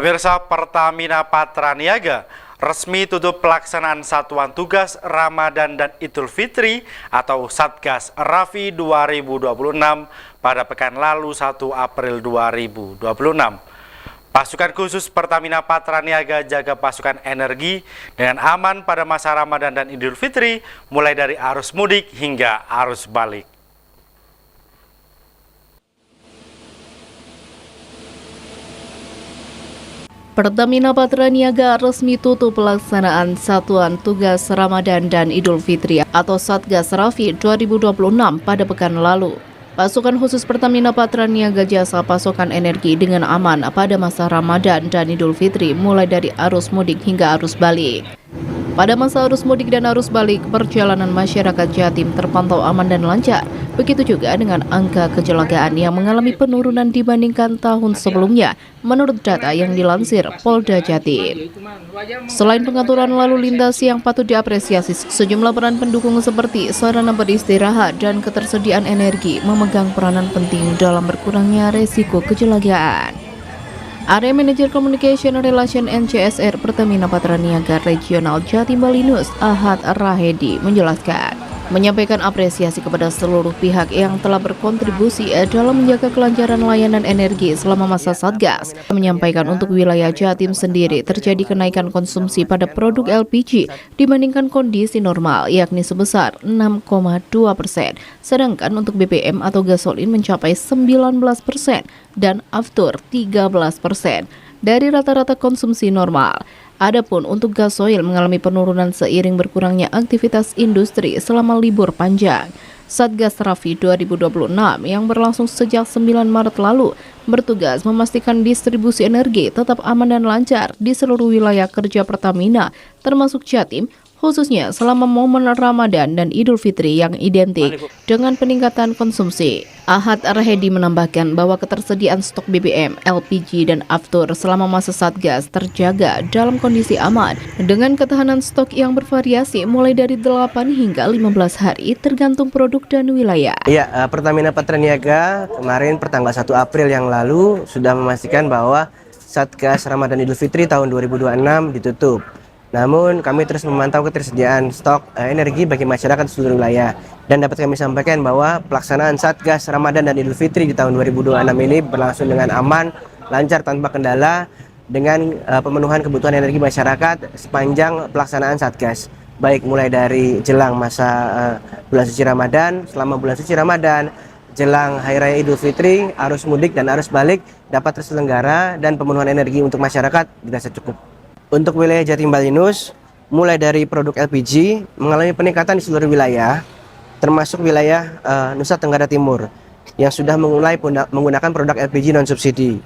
Pemirsa, Pertamina Patraniaga resmi tutup pelaksanaan Satuan Tugas Ramadan dan Idul Fitri atau Satgas Rafi 2026 pada pekan lalu 1 April 2026. Pasukan khusus Pertamina Patraniaga jaga pasukan energi dengan aman pada masa Ramadan dan Idul Fitri mulai dari arus mudik hingga arus balik. Pertamina Patraniaga resmi tutup pelaksanaan Satuan Tugas Ramadan dan Idul Fitri atau Satgas Rafi 2026 pada pekan lalu. Pasukan khusus Pertamina Patraniaga jasa pasokan energi dengan aman pada masa Ramadan dan Idul Fitri mulai dari arus mudik hingga arus balik. Pada masa arus mudik dan arus balik, perjalanan masyarakat Jatim terpantau aman dan lancar. Begitu juga dengan angka kecelakaan yang mengalami penurunan dibandingkan tahun sebelumnya, menurut data yang dilansir Polda Jatim. Selain pengaturan lalu lintas yang patut diapresiasi, sejumlah peran pendukung seperti sarana beristirahat dan ketersediaan energi memegang peranan penting dalam berkurangnya resiko kecelakaan. Area Manajer Communication Relation NCSR Pertamina Patraniaga Regional Jatim Balinus, Ahad Rahedi, menyampaikan apresiasi kepada seluruh pihak yang telah berkontribusi dalam menjaga kelancaran layanan energi selama masa Satgas. Menyampaikan untuk wilayah Jatim sendiri terjadi kenaikan konsumsi pada produk LPG dibandingkan kondisi normal, yakni sebesar 6,2%, sedangkan untuk BBM atau gasolin mencapai 19% dan aftur 13% dari rata-rata konsumsi normal. Adapun untuk gasoil mengalami penurunan seiring berkurangnya aktivitas industri selama libur panjang. Satgas Rafi 2026 yang berlangsung sejak 9 Maret lalu bertugas memastikan distribusi energi tetap aman dan lancar di seluruh wilayah kerja Pertamina, termasuk Jatim, khususnya selama momen Ramadan dan Idul Fitri yang identik dengan peningkatan konsumsi. Ahad Rahedi menambahkan bahwa ketersediaan stok BBM, LPG, dan aftur selama masa Satgas terjaga dalam kondisi aman dengan ketahanan stok yang bervariasi mulai dari 8 hingga 15 hari tergantung produk dan wilayah. Ya, Pertamina Patraniaga kemarin pertanggal 1 April yang lalu sudah memastikan bahwa Satgas Ramadan Idul Fitri tahun 2026 ditutup. Namun kami terus memantau ketersediaan stok energi bagi masyarakat di seluruh wilayah. Dan dapat kami sampaikan bahwa pelaksanaan Satgas Ramadan dan Idul Fitri di tahun 2026 ini berlangsung dengan aman, lancar tanpa kendala dengan pemenuhan kebutuhan energi masyarakat sepanjang pelaksanaan Satgas. Baik mulai dari jelang masa bulan suci Ramadan, selama bulan suci Ramadan, jelang Hari Raya Idul Fitri, arus mudik dan arus balik dapat terselenggara dan pemenuhan energi untuk masyarakat dirasa cukup. Untuk wilayah Jatim Balinus, mulai dari produk LPG mengalami peningkatan di seluruh wilayah, termasuk wilayah Nusa Tenggara Timur yang sudah mulai menggunakan produk LPG non-subsidi.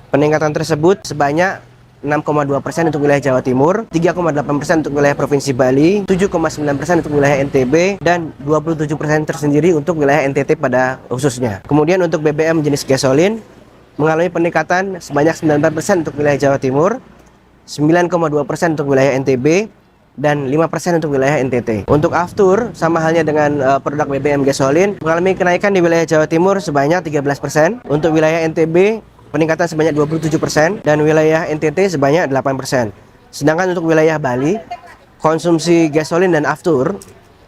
Peningkatan tersebut sebanyak 6,2% untuk wilayah Jawa Timur, 3,8% untuk wilayah Provinsi Bali, 7,9% untuk wilayah NTB, dan 27% tersendiri untuk wilayah NTT pada khususnya. Kemudian untuk BBM jenis gasolin mengalami peningkatan sebanyak 9% untuk wilayah Jawa Timur, 9,2% untuk wilayah NTB, dan 5% untuk wilayah NTT. Untuk aftur, sama halnya dengan produk BBM gasolin, mengalami kenaikan di wilayah Jawa Timur sebanyak 13%, untuk wilayah NTB peningkatan sebanyak 27%, dan wilayah NTT sebanyak 8%. Sedangkan untuk wilayah Bali, konsumsi gasolin dan aftur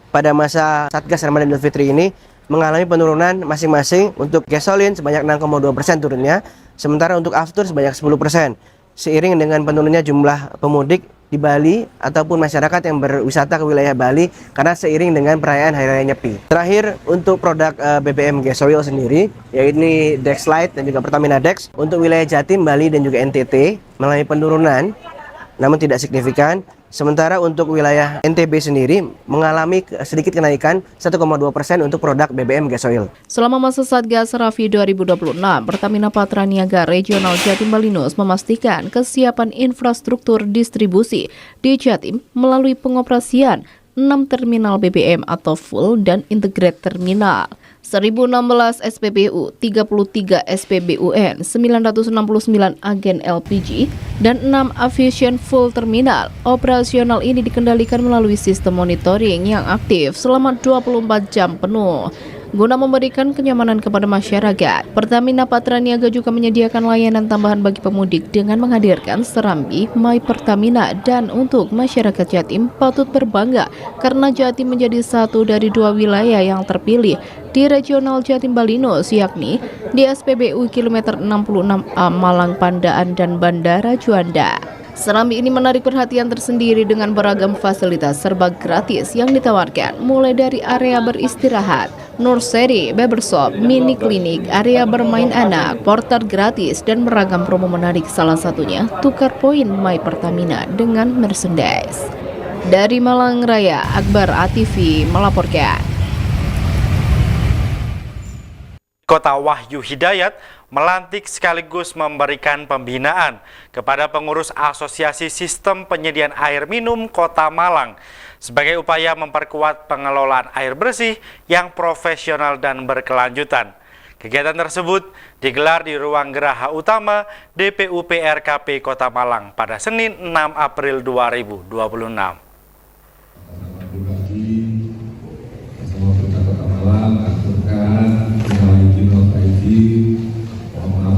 pada masa Satgas Ramadan Idul Fitri ini mengalami penurunan masing-masing. Untuk gasolin sebanyak 6,2% turunnya, sementara untuk aftur sebanyak 10%. Seiring dengan penurunnya jumlah pemudik di Bali ataupun masyarakat yang berwisata ke wilayah Bali karena seiring dengan perayaan Hari Raya Nyepi. Terakhir, untuk produk BBM gasoil sendiri, yaitu Dexlite dan juga Pertamina Dex, untuk wilayah Jatim, Bali, dan juga NTT mengalami penurunan namun tidak signifikan. Sementara untuk wilayah NTB sendiri mengalami sedikit kenaikan 1,2% untuk produk BBM gasoil. Selama masa Satgas Rafi 2026, Pertamina Patraniaga Regional Jatim Balinus memastikan kesiapan infrastruktur distribusi di Jatim melalui pengoperasian 6 terminal BBM atau full dan integrated terminal, 1016 SPBU, 33 SPBUN, 969 agen LPG, dan 6 aviation full terminal. Operasional ini dikendalikan melalui sistem monitoring yang aktif selama 24 jam penuh. guna memberikan kenyamanan kepada masyarakat. Pertamina Patraniaga juga menyediakan layanan tambahan bagi pemudik dengan menghadirkan Serambi My Pertamina, dan untuk masyarakat Jatim patut berbangga karena Jatim menjadi satu dari 2 wilayah yang terpilih di Regional Jatim Balinus, yakni di SPBU Kilometer 66A Malang Pandaan dan Bandara Juanda. Serambi ini menarik perhatian tersendiri dengan beragam fasilitas serba gratis yang ditawarkan, mulai dari area beristirahat, nursery, barbershop, mini klinik, area bermain anak, porter gratis, dan beragam promo menarik, salah satunya tukar poin My Pertamina dengan merchandise. Dari Malang Raya, Akbar ATV melaporkan. Kota Wahyu Hidayat melantik sekaligus memberikan pembinaan kepada pengurus Asosiasi Sistem Penyediaan Air Minum Kota Malang sebagai upaya memperkuat pengelolaan air bersih yang profesional dan berkelanjutan. Kegiatan tersebut digelar di ruang geraha utama DPU PRKP Kota Malang pada Senin 6 April 2026.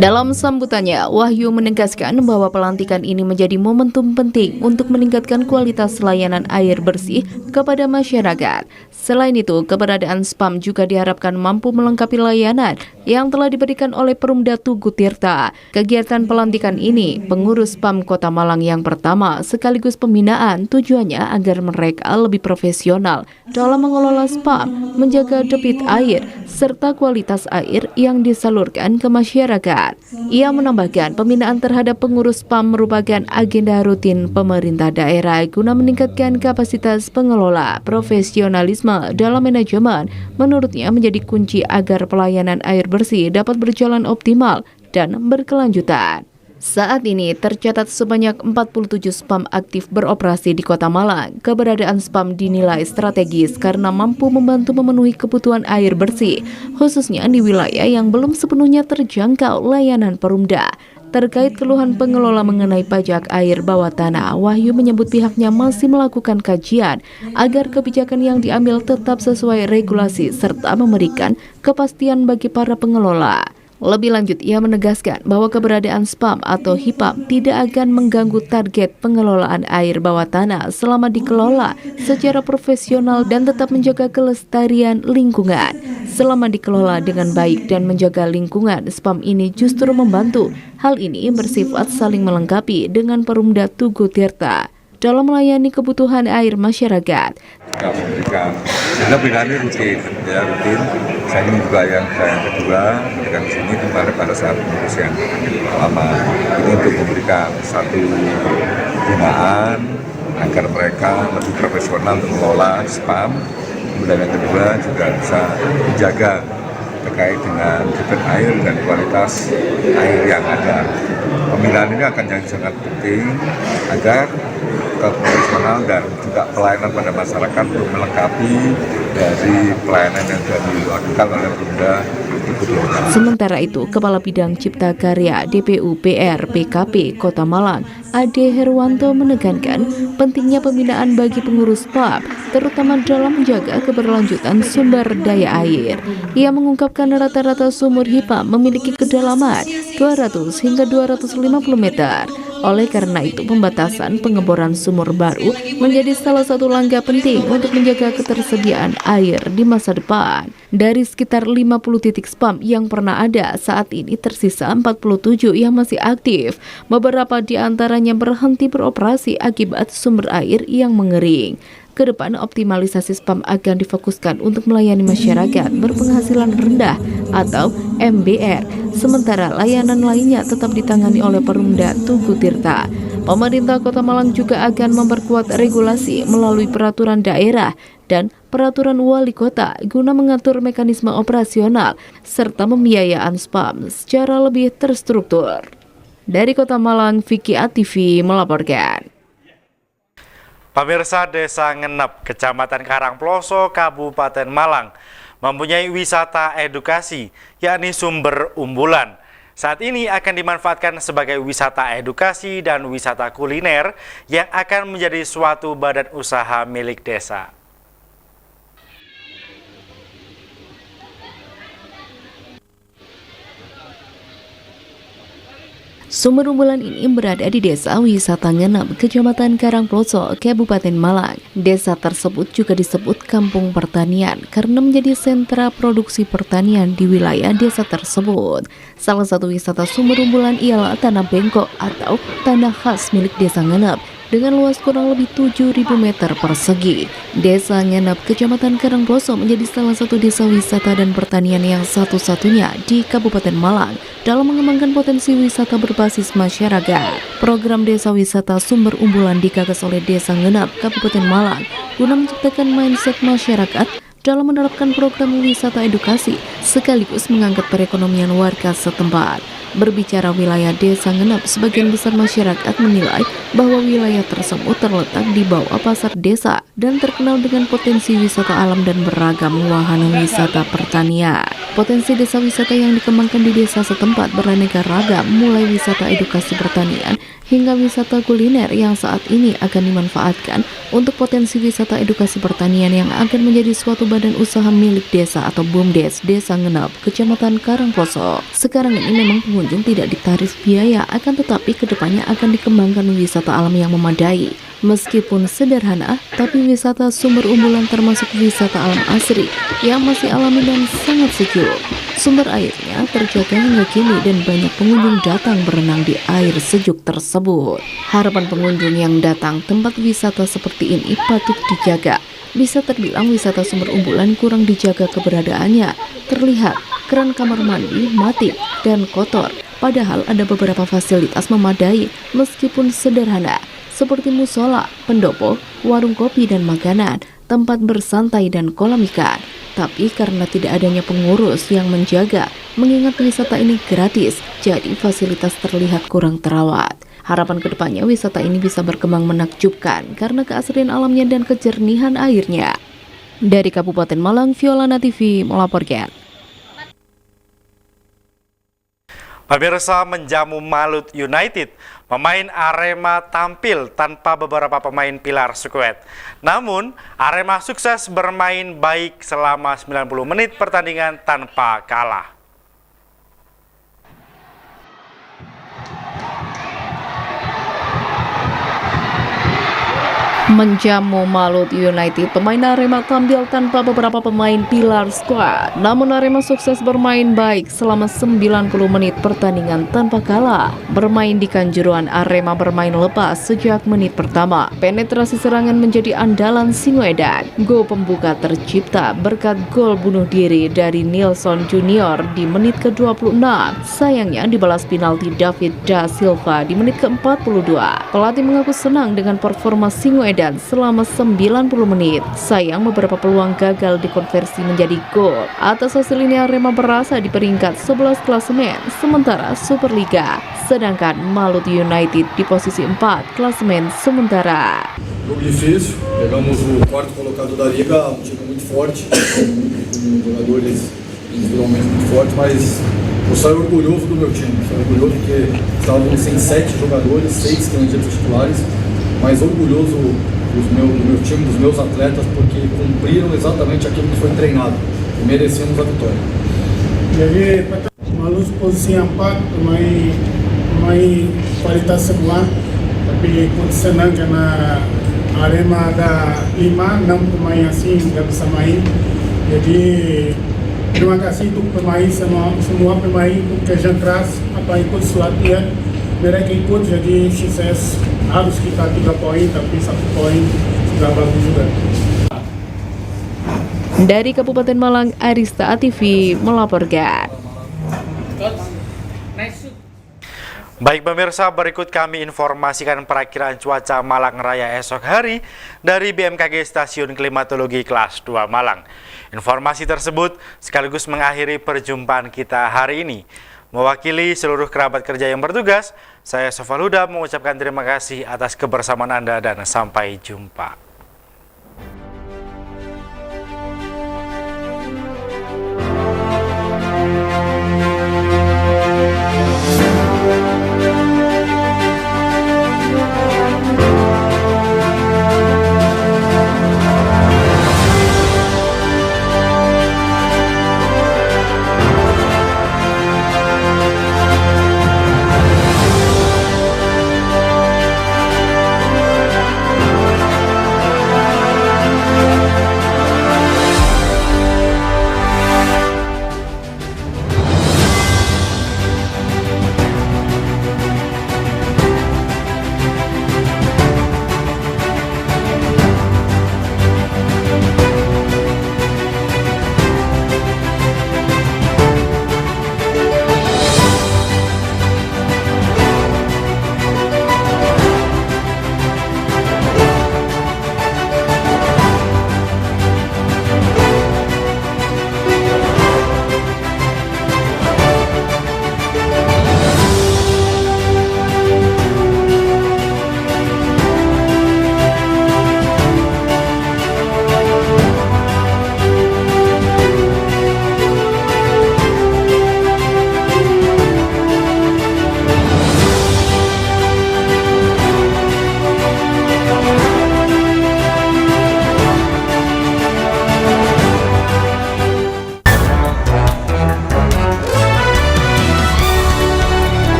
Dalam sambutannya, Wahyu menegaskan bahwa pelantikan ini menjadi momentum penting untuk meningkatkan kualitas layanan air bersih kepada masyarakat. Selain itu, keberadaan SPAM juga diharapkan mampu melengkapi layanan yang telah diberikan oleh Perumda Tugu Tirta. Kegiatan pelantikan ini, pengurus SPAM Kota Malang yang pertama sekaligus pembinaan, tujuannya agar mereka lebih profesional dalam mengelola SPAM, menjaga debit air, serta kualitas air yang disalurkan ke masyarakat. Ia menambahkan pembinaan terhadap pengurus SPAM merupakan agenda rutin pemerintah daerah guna meningkatkan kapasitas pengelola. Profesionalisme dalam manajemen menurutnya menjadi kunci agar pelayanan air bersih dapat berjalan optimal dan berkelanjutan. Saat ini tercatat sebanyak 47 SPAM aktif beroperasi di Kota Malang. Keberadaan SPAM dinilai strategis karena mampu membantu memenuhi kebutuhan air bersih, khususnya di wilayah yang belum sepenuhnya terjangkau layanan Perumda. Terkait keluhan pengelola mengenai pajak air bawah tanah, Wahyu menyebut pihaknya masih melakukan kajian agar kebijakan yang diambil tetap sesuai regulasi serta memberikan kepastian bagi para pengelola. Lebih lanjut, ia menegaskan bahwa keberadaan SPAM atau HIPAM tidak akan mengganggu target pengelolaan air bawah tanah selama dikelola secara profesional dan tetap menjaga kelestarian lingkungan. Selama dikelola dengan baik dan menjaga lingkungan, SPAM ini justru membantu. Hal ini bersifat saling melengkapi dengan Perumda Tugu Tirta dalam melayani kebutuhan air masyarakat. Sehingga pilihannya rutin. Saya ini juga yang kedua, memberikan di sini kemarin pada saat pengurus yang lama. Ini untuk memberikan satu binaan agar mereka lebih profesional mengelola SPAM. Kemudian yang kedua juga bisa menjaga terkait dengan debit air dan kualitas air yang ada. Pemilihan ini akan yang sangat penting agar profesional dan juga pelayanan pada masyarakat untuk melengkapi dari pelayanan yang sudah dilakukan oleh Perumda. Sementara itu, Kepala Bidang Cipta Karya DPU PR PKP Kota Malang, Ade Herwanto menekankan pentingnya pembinaan bagi pengurus SPAM, terutama dalam menjaga keberlanjutan sumber daya air. Ia mengungkapkan rata-rata sumur HIPAM memiliki kedalaman 200 hingga 250 meter. Oleh karena itu, pembatasan pengeboran sumur baru menjadi salah satu langkah penting untuk menjaga ketersediaan air di masa depan. Dari sekitar 50 titik SPAM yang pernah ada, saat ini tersisa 47 yang masih aktif. Beberapa di antaranya berhenti beroperasi akibat sumber air yang mengering. Kedepan, optimalisasi SPAM akan difokuskan untuk melayani masyarakat berpenghasilan rendah atau MBR, sementara layanan lainnya tetap ditangani oleh Perumda Tugu Tirta. Pemerintah Kota Malang juga akan memperkuat regulasi melalui peraturan daerah dan peraturan wali kota guna mengatur mekanisme operasional serta pembiayaan SPAM secara lebih terstruktur. Dari Kota Malang, Vicky ATV melaporkan. Pemirsa, Desa Ngenep, Kecamatan Karangploso, Kabupaten Malang, mempunyai wisata edukasi, yakni Sumber Umbulan. Saat ini akan dimanfaatkan sebagai wisata edukasi dan wisata kuliner yang akan menjadi suatu badan usaha milik desa. Sumber unggulan ini berada di Desa Wisata Ngenep, Kecamatan Karangploso, Kabupaten Malang. Desa tersebut juga disebut Kampung Pertanian karena menjadi sentra produksi pertanian di wilayah desa tersebut. Salah satu wisata sumber unggulan ialah Tanah Bengkok atau tanah khas milik Desa Ngenep dengan luas kurang lebih 7.000 meter persegi. Desa Ngenep, Kecamatan Karangploso menjadi salah satu desa wisata dan pertanian yang satu-satunya di Kabupaten Malang dalam mengembangkan potensi wisata berbasis masyarakat. Program Desa Wisata Sumber Unggulan digagas oleh Desa Ngenep, Kabupaten Malang guna menciptakan mindset masyarakat dalam menerapkan program wisata edukasi sekaligus mengangkat perekonomian warga setempat. Berbicara wilayah Desa Ngenep, sebagian besar masyarakat menilai bahwa wilayah tersebut terletak di bawah pasar desa dan terkenal dengan potensi wisata alam dan beragam wahana wisata pertanian. Potensi desa wisata yang dikembangkan di desa setempat beraneka ragam, mulai wisata edukasi pertanian hingga wisata kuliner yang saat ini akan dimanfaatkan untuk potensi wisata edukasi pertanian yang akan menjadi suatu badan usaha milik desa atau BUMDes Desa Ngenep, Kecamatan Karangploso. Sekarang ini memang pengunjung tidak ditarif biaya, akan tetapi kedepannya akan dikembangkan wisata alam yang memadai. Meskipun sederhana, tapi wisata sumber unggulan termasuk wisata alam asri yang masih alami dan sangat sejuk. Sumber airnya terjaga hingga kini dan banyak pengunjung datang berenang di air sejuk tersebut. Harapan pengunjung yang datang tempat wisata seperti ini patut dijaga. Bisa terbilang wisata sumber unggulan kurang dijaga keberadaannya. Terlihat keran kamar mandi mati dan kotor, padahal ada beberapa fasilitas memadai meskipun sederhana, seperti musola, pendopo, warung kopi dan makanan, tempat bersantai dan kolam ikan. Tapi karena tidak adanya pengurus yang menjaga, mengingat wisata ini gratis, jadi fasilitas terlihat kurang terawat. Harapan kedepannya wisata ini bisa berkembang menakjubkan karena keasrian alamnya dan kejernihan airnya. Dari Kabupaten Malang, Violana TV melaporkan. Pemirsa, menjamu Malut United, pemain Arema tampil tanpa beberapa pemain pilar skuad. Namun, Arema sukses bermain baik selama 90 menit pertandingan tanpa kalah. Menjamu Malut United, pemain Arema tampil tanpa beberapa pemain pilar skuad. Namun Arema sukses bermain baik selama 90 menit pertandingan tanpa kalah. Bermain di Kanjuruhan, Arema bermain lepas sejak menit pertama. Penetrasi serangan menjadi andalan Singoedan. Gol pembuka tercipta berkat gol bunuh diri dari Nilson Junior di menit ke-26. Sayangnya dibalas penalti David Da Silva di menit ke-42. Pelatih mengaku senang dengan performa Singoedan selama 90 menit. Sayang beberapa peluang gagal dikonversi menjadi gol. Atas hasil ini Arema berasa di peringkat 11 klasemen sementara Superliga. Sedangkan Malut United di posisi 4 klasemen sementara. Jogo difícil, pegamos o quarto colocado da liga, um time muito forte, com jogadores individualmente muito fortes, mas eu saio orgulhoso do meu time, saio orgulhoso porque estavam sem 7 jogadores, 6 que não tinham titulares, mas orgulhoso do meu time, dos meus atletas, porque cumpriram exatamente aquilo que foi treinado e merecemos a vitória. Jadi Malut posisi 4, pemain kualitas semua, tapi pun senang karena Arema ada 5-6 pemain asing yang bisa main. Jadi terima kasih untuk pemain semua pemain untuk kerja keras apa ikut latihan. Mereka ikut, jadi sukses. Harus kita 3 poin, tapi 1 poin sudah bagus juga. Dari Kabupaten Malang, Arista TV melaporkan. Baik pemirsa, berikut kami informasikan perakiraan cuaca Malang Raya esok hari dari BMKG Stasiun Klimatologi Kelas 2 Malang. Informasi tersebut sekaligus mengakhiri perjumpaan kita hari ini. Mewakili seluruh kerabat kerja yang bertugas, saya Sofal Huda mengucapkan terima kasih atas kebersamaan Anda dan sampai jumpa.